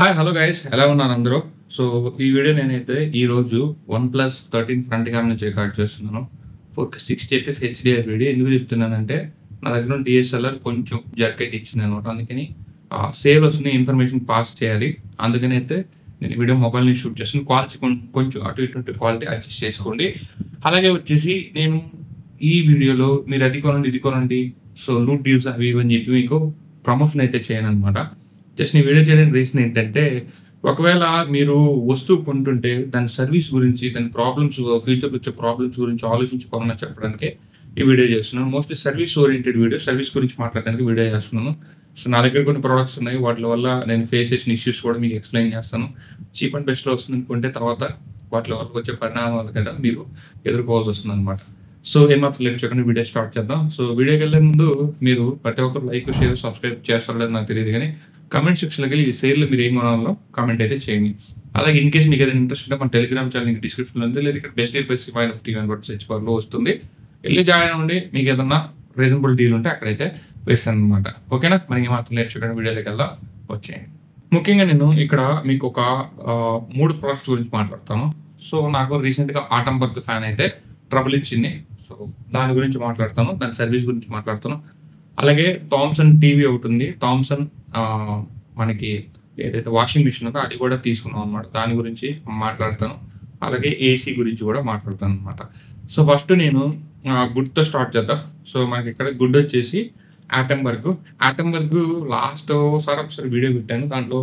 Hi hello guys ఎలా ఉన్నారు అందరూ. సో ఈ వీడియో నేనైతే ఈరోజు OnePlus 13 ఫ్రంట్ క్యామ్ నుంచి రికార్డ్ చేస్తున్నాను. 60 fps హెచ్డిఆర్ వీడియో ఎందుకు చెప్తున్నానంటే నా దగ్గర ఉన్న డిఎస్ఎల్ఆర్ కొంచెం జర్క్ అయితే ఇచ్చింది అనమాట. అందుకని సేల్ వస్తుంది, ఇన్ఫర్మేషన్ పాస్ చేయాలి. అందుకని అయితే నేను వీడియో మొబైల్ నుంచి షూట్ చేస్తున్నాను. క్వాలిటీ కొంచెం అటు ఇటు క్వాలిటీ అడ్జస్ట్ చేసుకోండి. అలాగే వచ్చేసి నేను ఈ వీడియోలో మీరు అది కొనండి ఇది కొనండి సో లూట్ డీల్స్ అవి ఇవని చెప్పి మీకు ప్రమోషన్ అయితే చేయను అనమాట. జస్ట్ నేను వీడియో చేయడానికి రీజన్ ఏంటంటే ఒకవేళ మీరు వస్తువు కొంటుంటే దాని సర్వీస్ గురించి, దాని ప్రాబ్లమ్స్, ఫ్యూచర్లో వచ్చే ప్రాబ్లమ్స్ గురించి ఆలోచించి కొనని చెప్పడానికి ఈ వీడియో చేస్తున్నాను. Mostly service oriented video, service గురించి మాట్లాడడానికి వీడియో చేస్తున్నాను. సో నా దగ్గర కొన్ని ప్రొడక్ట్స్ ఉన్నాయి, వాటి వల్ల నేను ఫేస్ చేసిన ఇష్యూస్ కూడా మీకు ఎక్స్ప్లెయిన్ చేస్తాను. చీప్ అండ్ బెస్ట్లో వస్తుంది అనుకుంటే తర్వాత వాటి వల్ల వచ్చే పరిణామాలు కదా మీరు ఎదుర్కోవాల్సి వస్తుంది అనమాట. సో ఏమాత్రం లేట్ చేయకుండా వీడియో స్టార్ట్ చేద్దాం. సో వీడియోకి వెళ్ళే ముందు మీరు ప్రతి ఒక్కరు లైక్, షేర్, సబ్స్క్రైబ్ చేస్తారో లేదో నాకు తెలియదు, కానీ కమెంట్ సెక్షన్లోకి వెళ్ళి ఈ సేల్లో మీరు ఏం కొనాలో కామెంట్ అయితే చేయండి. అలాగే ఇన్ కేసు మీకు ఏదైనా ఇంట్రెస్ట్ ఉంటే మన టెలిగ్రామ్ ఛానల్ లింక్ డిస్క్రిప్షన్లో ఉంది, లేదా ఇక్కడ బెస్ట్ డీల్ బై సిమైన్ ఆఫ్ టీ అని కూడా సెర్చ్ బార్లో వస్తుంది. వెళ్ళి జాయిన్ అవ్వండి. మీకు ఏదన్నా రీజనబుల్ డీల్ ఉంటే అక్కడైతే వేస్తాను అనమాట. ఓకేనా? మనకి ఏమాత్రం లేట్ చేయకుండా వీడియోలోకి వెళ్దాం, వచ్చేయండి. ముఖ్యంగా నేను ఇక్కడ మీకు ఒక 3 ప్రొడక్ట్స్ గురించి మాట్లాడతాను. సో నాకు రీసెంట్గా ఆటంబర్గ్ ఫ్యాన్ అయితే ట్రబుల్ ఇచ్చింది. సో దాని గురించి మాట్లాడతాను, దాని సర్వీస్ గురించి మాట్లాడతాను. అలాగే థామ్సన్ టీవీ ఒకటి ఉంది, థామ్సన్ మనకి ఏదైతే వాషింగ్ మిషన్ ఉందో అది కూడా తీసుకున్నాం అనమాట, దాని గురించి మాట్లాడతాను. అలాగే ఏసీ గురించి కూడా మాట్లాడతాను అనమాట. సో ఫస్ట్ నేను గుడ్తో స్టార్ట్ చేద్దాం. సో మనకి ఇక్కడ గుడ్ వచ్చేసి ఆటంబర్గ్ లాస్ట్ ఒకసారి వీడియో పెట్టాను. దాంట్లో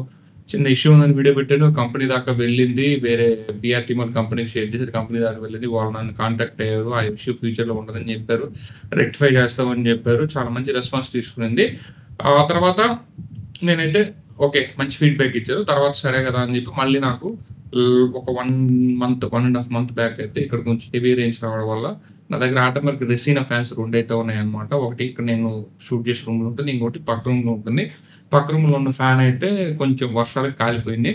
చిన్న ఇష్యూ ఉందని వీడియో పెట్టాను. కంపెనీ దాకా వెళ్ళింది, వేరే పిఆర్టీ మన కంపెనీకి షేర్ చేసి కంపెనీ దాకా వెళ్ళింది. వాళ్ళు నన్ను కాంటాక్ట్ అయ్యారు, ఆ ఇష్యూ ఫ్యూచర్లో ఉండదని చెప్పారు, రెక్టిఫై చేస్తామని చెప్పారు. చాలా మంచి రెస్పాన్స్ తీసుకునింది. ఆ తర్వాత నేనైతే ఓకే మంచి ఫీడ్బ్యాక్ ఇచ్చారు. తర్వాత సరే కదా అని చెప్పి మళ్ళీ నాకు ఒక 1.5 మంత్ బ్యాక్ అయితే ఇక్కడ కొంచెం హెవీ రేంజ్ రావడం వల్ల నా దగ్గర ఆటోమేటిక్ రెసీనా ఫ్యాన్స్ 2 అయితే ఉన్నాయన్నమాట. ఒకటి ఇక్కడ నేను షూట్ చేసే రూమ్లో ఉంటుంది, ఇంకోటి పక్క రూమ్లో ఉంటుంది. పక్క రూమ్లో ఉన్న ఫ్యాన్ అయితే కొంచెం వర్షాలకు కాలిపోయింది,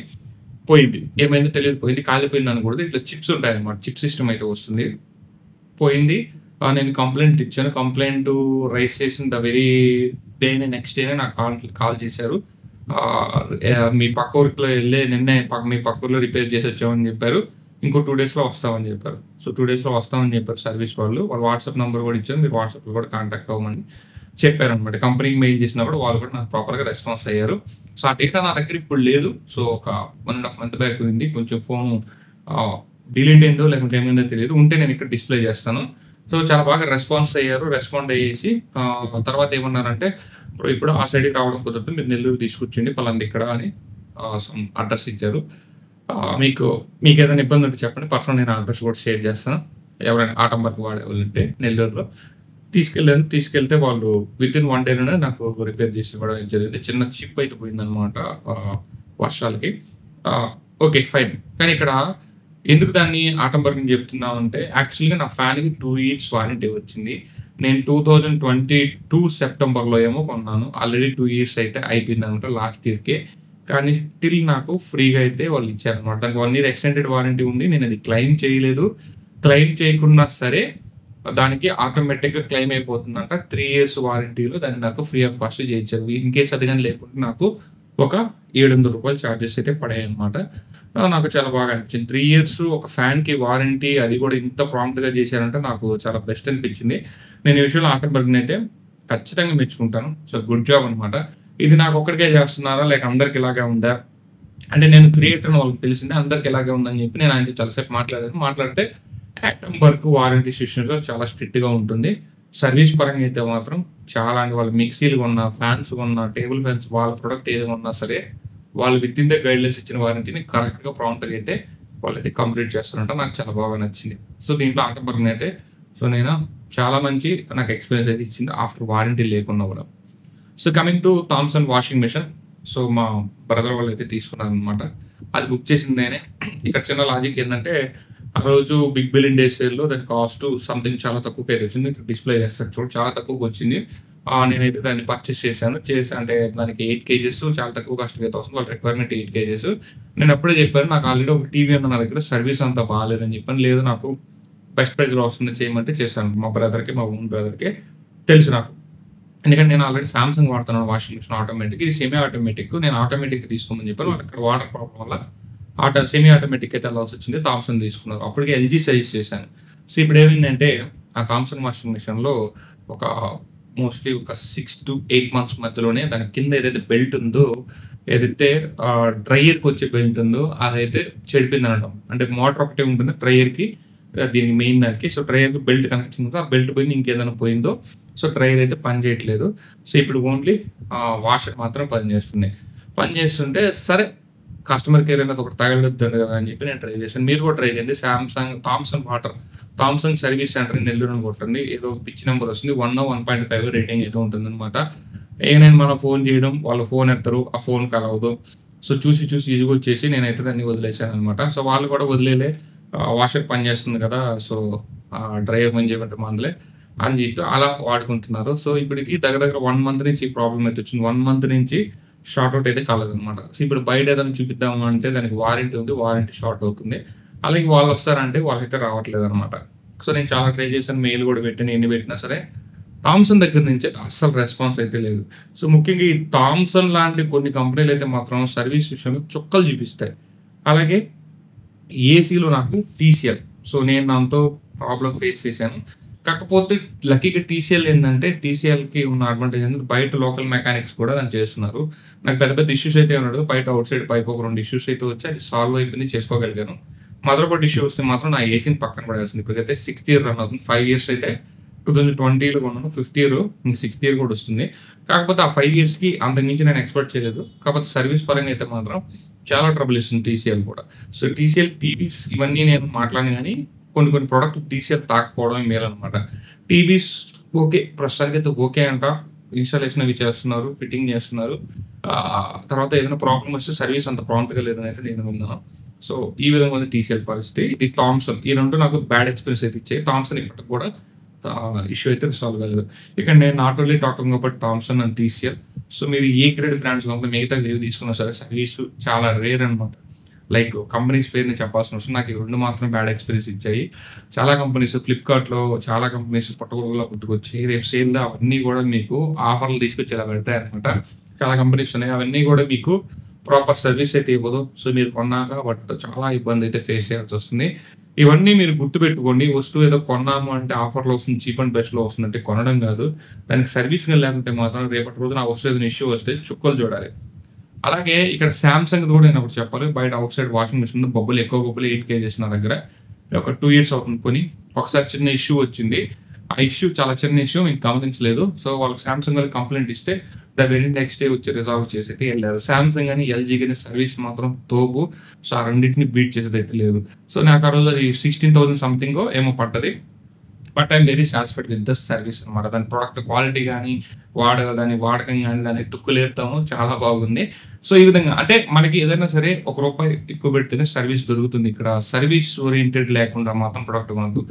పోయింది. ఏమైందో తెలియదు, పోయింది. కాలిపోయింది అనకూడదు, ఇట్లా చిప్స్ ఉంటాయి అనమాట, చిప్ సిస్టమ్ అయితే వస్తుంది, పోయింది. నేను కంప్లైంట్ ఇచ్చాను. కంప్లైంట్ రైజ్ చేసిన వెరీ డేనే, నెక్స్ట్ డేనే నాకు కాల్ చేశారు. మీ పక్క ఊరిలో వెళ్ళి నిన్నే మీ పక్క ఊరిలో రిపేర్ చేసి వచ్చామని చెప్పారు. ఇంకో 2 డేస్లో వస్తామని చెప్పారు. సో 2 డేస్లో వస్తామని చెప్పారు సర్వీస్ వాళ్ళు. వాట్సాప్ నెంబర్ కూడా ఇచ్చారు, మీరు వాట్సాప్లో కూడా కాంటాక్ట్ అవ్వమని చెప్పారనమాట. కంపెనీకి మెయిల్ చేసినప్పుడు వాళ్ళు కూడా నాకు ప్రాపర్గా రెస్పాన్స్ అయ్యారు. సో ఆ డేటా నా దగ్గర ఇప్పుడు లేదు. సో ఒక 1.5 మంత్ బ్యాక్ ఉంది. కొంచెం ఫోన్ డిలీట్ అయిందో లేకుంటే ఏమైందో తెలియదు, ఉంటే నేను ఇక్కడ డిస్ప్లే చేస్తాను. సో చాలా బాగా రెస్పాన్స్ అయ్యారు. రెస్పాండ్ అయ్యేసి తర్వాత ఏమన్నారంటే ఇప్పుడు ఆ సైడ్కి రావడం కుదరదు, మీరు నెల్లూరు తీసుకొచ్చిండి పలాంది ఇక్కడ అని అడ్రస్ ఇచ్చారు. మీకు ఏదైనా ఇబ్బంది ఉంటే చెప్పండి, పర్సనల్ నేను అడ్రస్ కూడా షేర్ చేస్తాను. ఎవరైనా ఆటంబర్గ్ వాడే వాళ్ళు ఉంటే నెల్లూరులో తీసుకెళ్తే వాళ్ళు వితిన్ 1 డేలోనే నాకు రిపేర్ చేసి ఇవ్వడం జరిగింది. చిన్న చిప్ అయితే పోయిందనమాట వర్షాలకి. Okay fine. కానీ ఇక్కడ ఎందుకు దాన్ని ఆటంబర్గ్ అని చెప్తున్నామంటే యాక్చువల్గా నా ఫ్యాన్కి 2 years వారంటీ వచ్చింది. నేను 2022 సెప్టెంబర్లో ఏమో కొన్నాను. ఆల్రెడీ 2 years అయితే అయిపోయింది అనమాట లాస్ట్ ఇయర్కే. కానీ స్టిల్ నాకు ఫ్రీగా అయితే వాళ్ళు ఇచ్చారనమాట. దానికి 1 year ఎక్స్టెండెడ్ వారంటీ ఉంది. నేను అది క్లెయిమ్ చేయలేదు. క్లెయిమ్ చేయకున్నా సరే దానికి ఆటోమేటిక్గా క్లెయిమ్ అయిపోతుందంట. 3 years వారంటీలో దాన్ని నాకు ఫ్రీ ఆఫ్ కాస్ట్ చేయించారు. ఇన్ కేస్ అది కానీ లేకుంటే నాకు ఒక 700 రూపాయలు ఛార్జెస్ అయితే పడాయి అనమాట. నాకు చాలా బాగా అనిపించింది. 3 years ఒక ఫ్యాన్కి వారంటీ, అది కూడా ఇంత ప్రాంప్ట్గా చేశారంటే నాకు చాలా బెస్ట్ అనిపించింది. నేను ఈ విషయంలో ఆటంబర్గ్ని అయితే ఖచ్చితంగా మెచ్చుకుంటాను. సో గుడ్ జాబ్ అనమాట. ఇది నాకు ఒక్కడికే చేస్తున్నారా లేక అందరికి ఇలాగే ఉందా అంటే, నేను క్రియేటర్ అని వాళ్ళకి తెలిసిందే అందరికి ఇలాగే ఉందని చెప్పి నేను ఆయనతో చాలాసేపు మాట్లాడితే ఆటంబర్గ్ వారంటీ సిస్టమ్స్లో చాలా స్ట్రిక్ట్గా ఉంటుంది. సర్వీస్ పరంగా అయితే మాత్రం చాలా, అంటే వాళ్ళు మిక్సీలు కొన్నా, ఫ్యాన్స్ కొన్నా, టేబుల్ ఫ్యాన్స్, వాళ్ళ ప్రొడక్ట్ ఏది కొన్నా సరే వాళ్ళు విత్ ఇన్ ద గైడ్లైన్స్ ఇచ్చిన వారంటీని కరెక్ట్గా ప్రాంప్ట్గా అయితే వాళ్ళైతే కంప్లీట్ చేస్తారంట. నాకు చాలా బాగా నచ్చింది. సో దీంట్లో ఆటంబర్గ్ అయితే నేను చాలా మంచి నాకు ఎక్స్పీరియన్స్ అయితే ఇచ్చింది ఆఫ్టర్ వారంటీ లేకున్నా కూడా. So coming to Thomson washing machine. So మా బ్రదర్ వాళ్ళు అయితే తీసుకున్నారు అనమాట. అది బుక్ చేసింది నేనే. ఇక్కడ చిన్న లాజిక్ ఏంటంటే ఆ రోజు బిగ్ బిలియన్ డే సేల్లో దాని కాస్ట్ సంథింగ్ చాలా తక్కువ పేరు వచ్చింది. డిస్ప్లే చేస్తాను చూడు, చాలా తక్కువకి వచ్చింది. నేనైతే దాన్ని పర్చేస్ చేశాను. అంటే దానికి 8 kgs చాలా తక్కువ కాస్ట్కి అయితే వస్తుంది. వాళ్ళ రిక్వైర్మెంట్ 8 kgs. నేను అప్పుడే చెప్పాను నాకు ఆల్రెడీ ఒక టీవీ ఉన్న నా దగ్గర, సర్వీస్ అంతా బాగాలేదని చెప్పాను. లేదు నాకు బెస్ట్ ప్రైజ్లో వస్తుంది చేయమంటే చేశాను. మా ఓన్ బ్రదర్కి తెలుసు నాకు. ఎందుకంటే నేను ఆల్రెడీ సామ్‌సంగ్ వాడుతున్నాను వాషింగ్ మిషన్ ఆటోమేటిక్. ఇది సెమీ ఆటోమేటిక్. నేను ఆటోమేటిక్ తీసుకోమని చెప్పాను. వాళ్ళక్కడ వాటర్ ప్రాబ్లమ్ వల్ల సెమీ ఆటోమేటిక్ అయితే వెళ్ళాల్సొచ్చింది. థామ్సన్ తీసుకున్నారు. అప్పటికి ఎల్‌జీ సజెస్ట్ చేశాను. సో ఇప్పుడేమైందంటే ఆ థామ్సన్ వాషింగ్ మిషన్‌లో ఒక మోస్ట్‌లీ ఒక 6-8 మంత్స్ మధ్యలోనే దాని కింద ఏదైతే బెల్ట్ ఉందో, ఏదైతే డ్రైయర్‌కొచ్చే బెల్ట్ ఉందో అదైతే చెడిపోయిందనడం. అంటే మోటార్ ఒకటే ఉంటుంది డ్రైయర్‌కి, దీనికి మెయిన్ దానికి. సో డ్రైయర్‌కి బెల్ట్ కనెక్షన్ ఉందో ఆ బెల్ట్ పోయింది. ఇంకేదైనా పోయిందో సో డ్రైయర్ అయితే పని చేయట్లేదు. సో ఇప్పుడు ఓన్లీ వాషర్ మాత్రం పనిచేస్తుంది. పనిచేస్తుంటే సరే కస్టమర్ కేర్ అనేది ఒకటి తగలొద్దండి కదా అని చెప్పి నేను ట్రై చేశాను. మీరు కూడా ట్రై చేయండి. Thomson service centre in Nellore అని కొట్టండి. ఏదో పిచ్చి నంబర్ వస్తుంది. 1.5 రేటింగ్ ఏదో ఉంటుందనమాట. నేను మనం ఫోన్ చేయడం, వాళ్ళు ఫోన్ ఎత్తరు. ఆ ఫోన్ కలవదు. సో చూసి ఇసుగొచ్చేసి నేనైతే దాన్ని వదిలేసాననమాట. సో వాళ్ళు కూడా వదిలేలే, వాషర్ పనిచేస్తుంది కదా! సో డ్రైయర్ పని చేయమంటే మందులే అని చెప్పి అలా వాడుకుంటున్నారు. సో ఇప్పటికి దగ్గర 1 మంత్ నుంచి ఈ ప్రాబ్లమ్ అయితే వచ్చింది. 1 మంత్ నుంచి షార్ట్ అవుట్ అయితే కాలేదనమాట. సో ఇప్పుడు బయట ఏదైనా చూపిద్దాము అంటే దానికి వారంటీ ఉంది. వారంటీ షార్ట్ అవుతుంది. అలాగే వాళ్ళొస్తారంటే వాళ్ళకైతే రావట్లేదనమాట. సో నేను చాలా ట్రై చేశాను. మెయిల్ కూడా పెట్టాను. ఎన్ని పెట్టినా సరే థామ్సన్ దగ్గర నుంచి అస్సలు రెస్పాన్స్ అయితే లేదు. సో ముఖ్యంగా ఈ థామ్సన్ లాంటి కొన్ని కంపెనీలయితే మాత్రం సర్వీస్ విషయంలో చుక్కలు చూపిస్తాయి. అలాగే ఏసీలో నాకు టీసీఎల్. సో నేను దాంతో ప్రాబ్లమ్ ఫేస్ చేశాను. కాకపోతే లక్కీగా టీసీఎల్ ఏందంటే, టీసీఎల్‌కి ఉన్న అడ్వాంటేజ్ ఏంటంటే బయట లోకల్ మెకానిక్స్ కూడా దాన్ని చేస్తున్నారు. నాకు పెద్ద ఇష్యూస్ అయితే ఏమి ఉండదు. బయట ఔట్ సైడ్ పైపు ఒక 2 ఇష్యూస్ అయితే వచ్చి అది సాల్వ్ అయిపోయింది. చేసుకోగలిగాను. మదర్ బోర్డ్ ఇష్యూ వస్తే మాత్రం నా ఏసీని పక్కన పడేయాల్సింది. ఇప్పటికైతే 6థ్ ఇయర్ రన్ అవుతుంది. 5 ఇయర్స్ అయితే 2020లో కొన్నాను. 5థ్ ఇయర్, ఇంక 6థ్ ఇయర్ కూడా వస్తుంది. కాకపోతే ఆ 5 ఇయర్స్‌కి అంతకు మించి నేను ఎక్స్‌పెక్ట్ చేయలేదు. కాకపోతే సర్వీస్ పరంగా అయితే మాత్రం చాలా ట్రబుల్ ఇస్తుంది టీసీఎల్ కూడా. సో టీసీఎల్, టీవీస్ ఇవన్నీ నేను మాట్లాడను గానీ కొన్ని ప్రొడక్ట్‌లు టీసీఎల్ తాకపోవడమే మేలనమాట. TVs okay. ప్రస్తుతానికైతే ఓకే అంట. ఇన్‌స్టాలేషన్ అవి చేస్తున్నారు. ఫిట్టింగ్ చేస్తున్నారు. తర్వాత ఏదైనా ప్రాబ్లమ్ వస్తే సర్వీస్ అంత ప్రాంప్ట్‌గా లేదని అయితే నేను విన్నాను. సో ఈ విధంగా ఉంది టీసీఎల్ పరిస్థితి. ఇది థామ్సన్. ఈ 2 నాకు బ్యాడ్ ఎక్స్‌పీరియన్స్ అయితే ఇచ్చాయి. థామ్సన్ ఇప్పటికి కూడా ఇష్యూ అయితే రిసాల్వ్ కాలేదు. ఇక్కడ నేను not only talking about Thomson and TCL. So మీరు ఏ గ్రేడ్ బ్రాండ్స్ కాకుండా మిగతావి ఏవి తీసుకున్నా సరే సర్వీస్ చాలా రేర్ అనమాట. లైక్ కంపెనీస్ పేరు నేను చెప్పాల్సిన అవసరం నాకు ఈ 2 మాత్రం బ్యాడ్ ఎక్స్‌పీరియన్స్ ఇచ్చాయి. చాలా కంపెనీస్ ఫ్లిప్‌కార్ట్‌లో చాలా కంపెనీస్ పుట్టగొడుగులా పుట్టుకొచ్చి రేపు సేల్‌లో అవన్నీ కూడా మీకు ఆఫర్‌లు తీసుకొచ్చి ఇలా పెడతాయన్నమాట. చాలా కంపెనీస్ ఉన్నాయి. అవన్నీ కూడా మీకు ప్రాపర్ సర్వీస్ అయితే ఇవ్వదు. సో మీరు కొన్నాక వాటితో చాలా ఇబ్బంది అయితే ఫేస్ చేయాల్సొస్తుంది. ఇవన్నీ మీరు గుర్తుపెట్టుకోండి. వస్తువు ఏదో కొన్నాము అంటే ఆఫర్‌లో వస్తుంది, చీప్ అండ్ బెస్ట్‌లో వస్తుందంటే కొనడం కాదు. దానికి సర్వీస్ గాని లేకుంటే మాత్రం రేపటి రోజున ఆ వస్తువు ఏదైనా ఇష్యూ వస్తే చుక్కలు చూడాలి. అలాగే ఇక్కడ సామ్‌సంగ్‌ది కూడా నేను ఒకటి చెప్పాలి. బయట ఔట్ సైడ్ వాషింగ్ మిషన్ ఎక్కువ బొబ్బులు 8 కేజెస్ నా దగ్గర. ఒక 2 ఇయర్స్ అవుతుంది కొని. ఒకసారి చిన్న ఇష్యూ వచ్చింది. ఆ ఇష్యూ చాలా చిన్న ఇష్యూ మేము గమనించలేదు. సో వాళ్ళకి సామ్‌సంగ్ వాళ్ళకి కంప్లెయింట్ ఇస్తే ద వెరీ నెక్స్ట్ డే వచ్చి రిజాల్వ్ చేసైతే ఎళ్లారు. సామ్‌సంగ్ గాని, ఎల్‌జీ గాని సర్వీస్ మాత్రం తోపు. సో ఆ రెండిటిని బీట్ చేసేదైతే లేదు. సో నాకు ఆ రోజు అది 16,000 సంథింగో ఏమో పడ్డది. But I'm very satisfied with the service అనమాట. దాని ప్రొడక్ట్ క్వాలిటీ గానీ, దాని వాడకం గానీ, దాన్ని తుక్కులేపుతాము చాలా బాగుంది. సో ఈ విధంగా అంటే మనకి ఏదైనా సరే రూ. 1 ఎక్కువ పెడితేనే సర్వీస్ దొరుకుతుంది. ఇక్కడ సర్వీస్ ఓరియెంటెడ్ లేకుండా మాత్రం ప్రొడక్ట్ కొనొద్దు.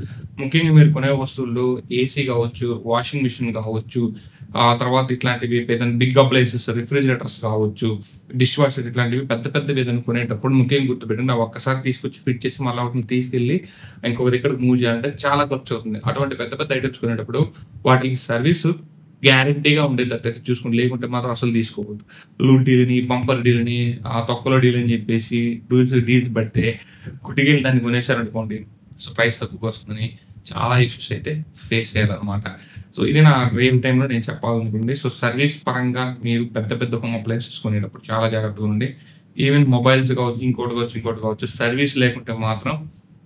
ముఖ్యంగా మీరు కొనే వస్తువుల్లో ఏసీ కావచ్చు, వాషింగ్ మిషన్ కావచ్చు, ఆ తర్వాత ఇట్లాంటివి ఏదైనా బిగ్ అప్లయెన్సెస్, రిఫ్రిజిరేటర్స్ కావచ్చు, డిష్ వాషర్ ఇట్లాంటివి పెద్దవి ఏదైనా కొనేటప్పుడు ముఖ్యంగా గుర్తుపెట్టండి. అవి ఒక్కసారి తీసుకొచ్చి ఫిట్ చేసి మళ్ళీ వాటిని తీసుకెళ్ళి ఇంకొక దగ్గరికి మూవ్ చేయాలంటే చాలా ఖర్చు అవుతుంది. అటువంటి పెద్ద ఐటెమ్స్ కొనేటప్పుడు వాటికి సర్వీస్ గ్యారంటీగా ఉండేటట్టయితే చూసుకోండి. లేకుంటే మాత్రం అసలు తీసుకోకూడదు. లూట్ డీలని, బంపర్ డీలని, తొక్కలో డీల్ అని చెప్పేసి డీల్స్ పడితే గుడ్డిగెళ్ళి దాన్ని కొనేసారనుకోండి. సో ప్రైస్ తక్కువకొస్తుందని చాలా ఇష్యూస్ అయితే ఫేస్ చేయాలనమాట. సో ఇది నా రియల్ టైమ్‌లో నేను చెప్పాలనుకుంది. సో సర్వీస్ పరంగా మీరు పెద్ద హోమ్ అప్లయెన్సెస్ కొనేటప్పుడు చాలా జాగ్రత్తగా ఉండండి. ఈవెన్ మొబైల్స్ కావచ్చు, ఇంకోటి కావచ్చు సర్వీస్ లేకుంటే మాత్రం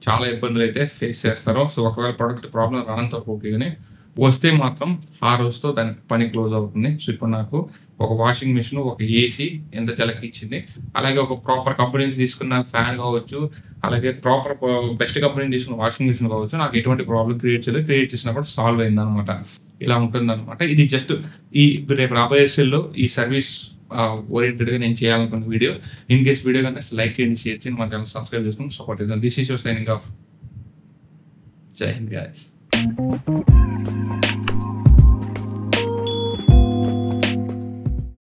చాలా ఇబ్బందులైతే ఫేస్ చేస్తారు. సో ఒకవేళ ప్రొడక్ట్ ప్రాబ్లమ్ రానంత వరకు ఓకే గాని, వస్తే మాత్రం ఆ రోజుతో దాని పని క్లోజ్ అవుతుంది. సో ఇప్పుడు నాకు ఒక వాషింగ్ మిషన్, ఒక ఏసీ ఎంత ఇచ్చింది. అలాగే ఒక ప్రాపర్ కంపెనీ నుంచి తీసుకున్న ఫ్యాన్ కావచ్చు, అలాగే బెస్ట్ కంపెనీ నుంచి తీసుకున్న వాషింగ్ మిషన్ కావచ్చు, నాకు ఎటువంటి ప్రాబ్లమ్ క్రియేట్ చేయలేదు. క్రియేట్ చేసినా కూడా సాల్వ్ అయిందనమాట. ఇలా ఉంటుందనమాట. ఇది జస్ట్ రేపు రాబోయే సెల్‌లో ఈ సర్వీస్ ఓరియెంటెడ్‌గా నేను చేయాలనుకున్న వీడియో. ఇన్ కేస్ వీడియో కనుక లైక్ చేయండి, షేర్ చేయండి, మన ఛానెల్ సబ్స్క్రైబ్ చేసుకొని సపోర్ట్ చేద్దాం. This is your signing off. జై హింద్ గైస్.